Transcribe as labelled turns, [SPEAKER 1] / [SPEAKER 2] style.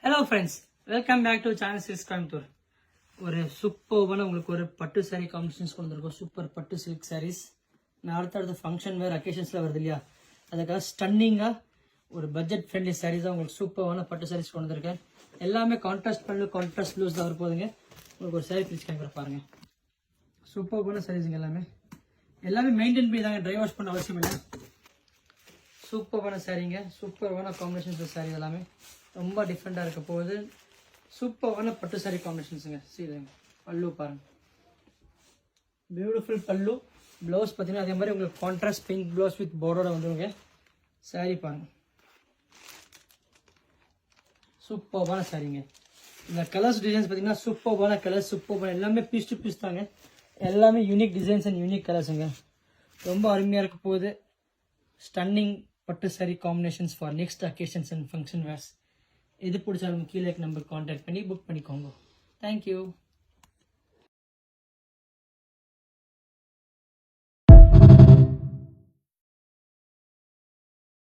[SPEAKER 1] Hello friends, welcome back to channel silks Coimbatore. ஒரு சூப்பர்வான உங்களுக்கு ஒரு பட்டு சாரீ காம்பினேஷன்ஸ் கொண்டு வந்திருக்கோம். சூப்பர் பட்டு சில்க் சாரீஸ். நான் அடுத்தடுத்த ஃபங்க்ஷன் வேறு அக்கேஷன்ஸில் வருது இல்லையா, அதுக்காக ஸ்டன்னிங்காக ஒரு பட்ஜெட் ஃப்ரெண்ட்லி சாரீஸ் தான் உங்களுக்கு சூப்பர்வான பட்டு சாரீஸ் கொண்டு வந்திருக்கேன். எல்லாமே கான்ட்ராஸ்ட் பண்ணு கான்ட்ராஸ்ட் ப்ளூஸ் தான் வரப்போகுதுங்க. உங்களுக்கு ஒரு சாரீ பிரிச்சு கேட்குற பாருங்கள். சூப்பர்வான சாரீஸுங்க எல்லாமே மெயின்டைன் பண்ணி தாங்க, ட்ரை வாஷ் பண்ண அவசியம் இல்லை. சூப்பர்வான சாரீங்க, சூப்பர்வான காம்பினேஷன்ஸ் சாரீ எல்லாமே ரொம்ப டிஃப்ரெண்ட்டாக இருக்க போகுது. சூப்பர்வான பட்டு சாரீ காம்பினேஷன்ஸுங்க. சரிங்க, பல்லு பாருங்க, பியூட்டிஃபுல் பல்லு. ப்ளவுஸ் பார்த்தீங்கன்னா அதே மாதிரி உங்களுக்கு கான்ட்ராஸ்ட் பிங்க் ப்ளவுஸ் வித் பார்டரோட வந்துருங்க. சாரீ பாருங்க, சூப்பர்வான சாரீங்க. இந்த கலர்ஸ் டிசைன்ஸ் பார்த்தீங்கன்னா சூப்பர்வான கலர்ஸ், சூப்பர்வான எல்லாமே பீஸ் டு பீஸ் தாங்க. எல்லாமே யூனிக் டிசைன்ஸ் அண்ட் யூனிக் கலர்ஸுங்க. ரொம்ப அருமையாக இருக்க போகுது. ஸ்டன்னிங் பட்டு sari combinations for next occasions and function wears. எது பிடிச்சாலும் கீழே நம்பர் கான்டாக்ட் பண்ணி புக் பண்ணிக்கோங்க. தேங்க்யூ.